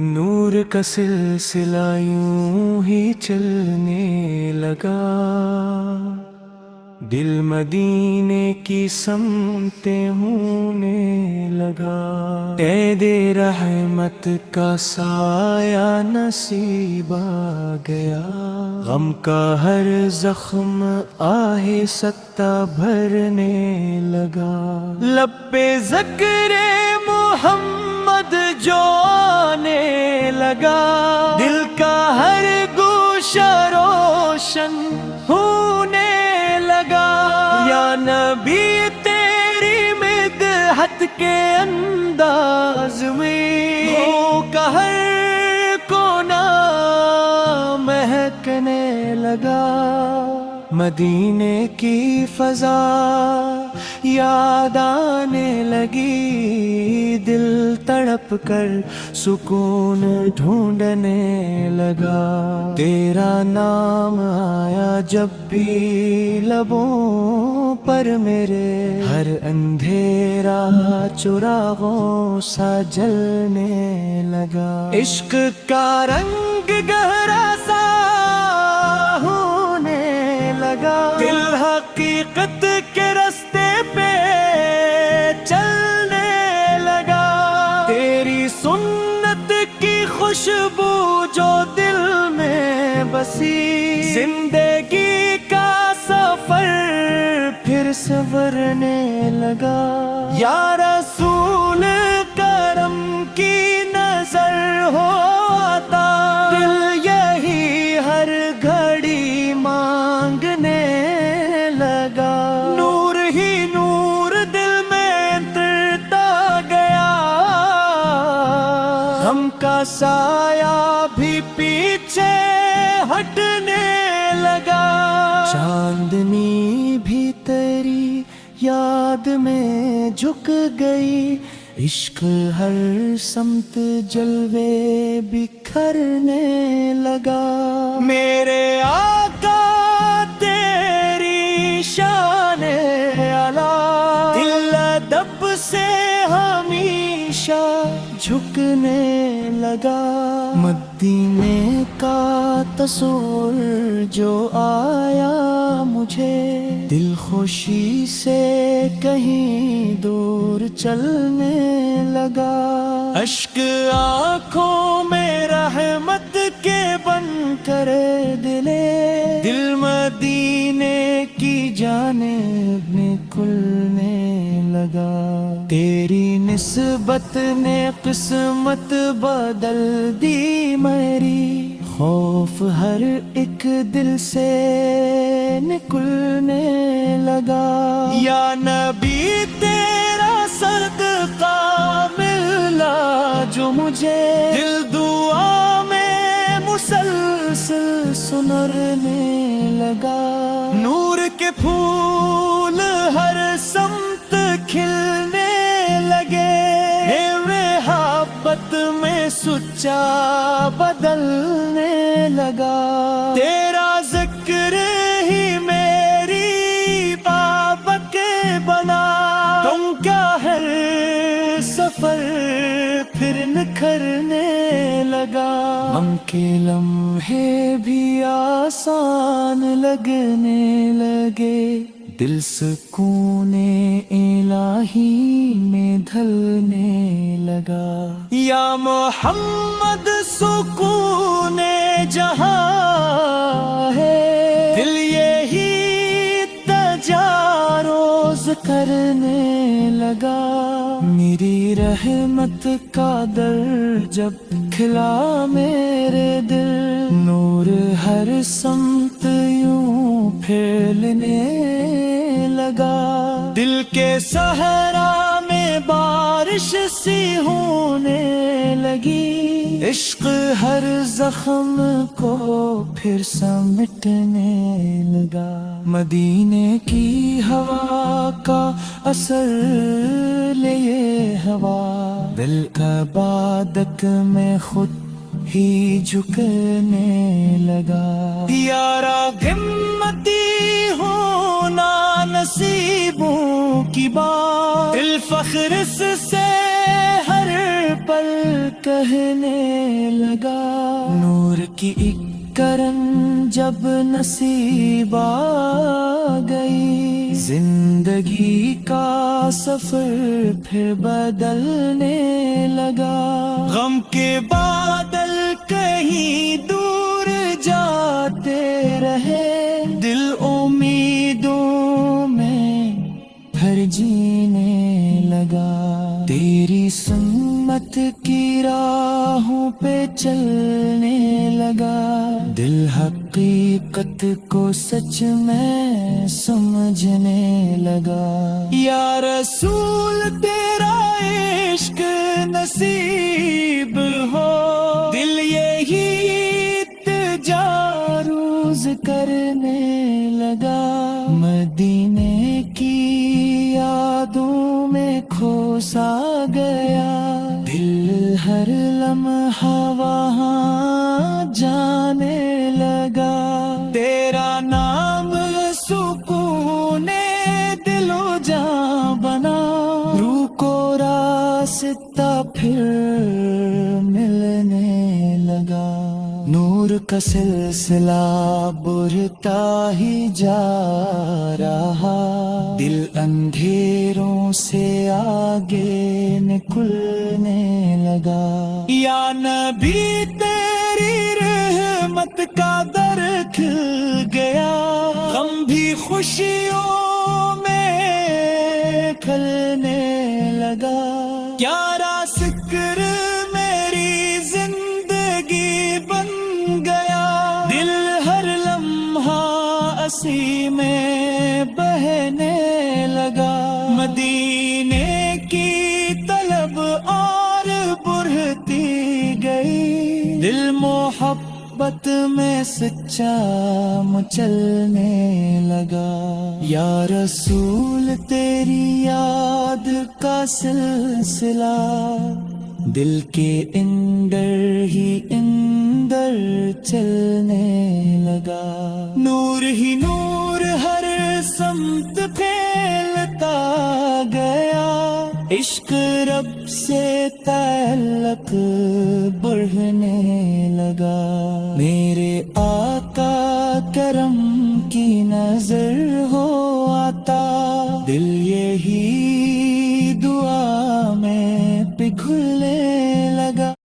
نور کا سلسلہ یوں ہی چلنے لگا، دل مدینے کی سمتیں ہونے لگا۔ قید رحمت کا سایہ نصیب آ گیا، غم کا ہر زخم آہستہ بھرنے لگا۔ لب پہ ذکر محمد جو آنے لگا، دل کا ہر گوشہ روشن ہونے لگا۔ یا نبی تیری مدحت کے انداز میں ہو کہ ہر کونا مہکنے لگا۔ مدینے کی فضا یاد آنے لگی، دل تڑپ کر سکون ڈھونڈنے لگا۔ تیرا نام آیا جب بھی لبوں پر میرے، ہر اندھیرا چراغوں سا جلنے لگا۔ عشق کا رنگ گہرا سا ہونے لگا، دل حقیقت کے راستے پہ چلنے لگا۔ تیری سنت کی خوشبو جو دل میں بسی، زندگی کا سفر پھر سنورنے لگا۔ یا رسول کرم کی نظر ہو آتا، دل یہی ہر گھڑی مانگنے لگا۔ نور ہی نور دل میں ترتا گیا، غم کا سایہ بھی پیچھے ہٹنے لگا۔ چاندنی بھی تیری یاد میں جھک گئی، عشق ہر سمت جلوے بکھرنے لگا۔ میرے آقا تیری شان اعلیٰ، دل ادب سے ہمیشہ جھکنے لگا۔ مدینے کا تصور جو آیا مجھے، دل خوشی سے کہیں دور چلنے لگا۔ اشک آنکھوں میں رحمت کے بن کر دلے، دل مدینے کی جانب نکلنے لگا۔ تیری نسبت نے قسمت بدل دی میری، خوف ہر ایک دل سے نکلنے لگا۔ یا نبی تیرا صدقہ ملا جو مجھے، دل دعا میں مسلسل سنرنے لگا۔ نور کے پھول ہر سمت کھلنے لگے، محبت میں سچا بدلنے لگا۔ تیرا ذکر ہی میری بابک بنا، تم کا ہر سفر پھر نکھرنے لگا۔ غم کے لمحے بھی آسان لگنے لگے، دل سکون الہی میں ڈھلنے لگا۔ یا محمد سکون جہاں ہے، دل یہی تجاروز کرنے لگا۔ میری رحمت کا در جب کھلا میرے دل، نور ہر سمت یوں پھیلنے لگا۔ دل کے صحرا میں بارش سی ہونے لگی، عشق ہر زخم کو پھر سمیٹنے لگا۔ مدینے کی ہوا کا اثر لے یہ ہوا، دل عبادت میں خود ہی جھکنے لگا۔ یارا ہمتی ہونا نصیبوں کی بات، دل فخر سے ہر پل کہنے لگا، نور کی ایک کرن جب نصیب آ گئی، زندگی کا سفر پھر بدلنے لگا، غم کے بادل کہیں دور جاتے رہے، دل امیدوں میں پھر جینے لگا، تیری سنت کی راہوں پہ چلنے لگا، دل حقیقت کو سچ میں سمجھنے لگا، یا رسول تیرا عشق نصیب ہو، دل یہی روز کرنے لگا، مدینے کی یادوں میں کھو سا گیا، دل ہر لمحہ وہاں جانے لگا، تیرا نام سکون دل و جان بنا، روح کو راستہ پھر ملنے لگا، نور کا سلسلہ بڑھتا ہی جا رہا، دل اندھیروں سے آگے نکلنے لگا، یا نبی تیری رحمت کا در کھل گیا، غم بھی خوشیوں میں کھلنے لگا، پیارا ذکر میری زندگی بن گیا، دل ہر لمحہ اسی میں بہنے لگا، مدینے کی طلب اور بڑھتی گئی، دل محبت میں سچا مچلنے لگا، یا رسول تیری یاد کا سلسلہ دل کے اندر ہی اندر چلنے لگا، نور ہی نور ہر سمت پھیلتا گیا، عشق رب سے تعلق بڑھنے لگا، میرے آقا کرم کی نظر ہو آتا، دل یہی دعا میں پگھلنے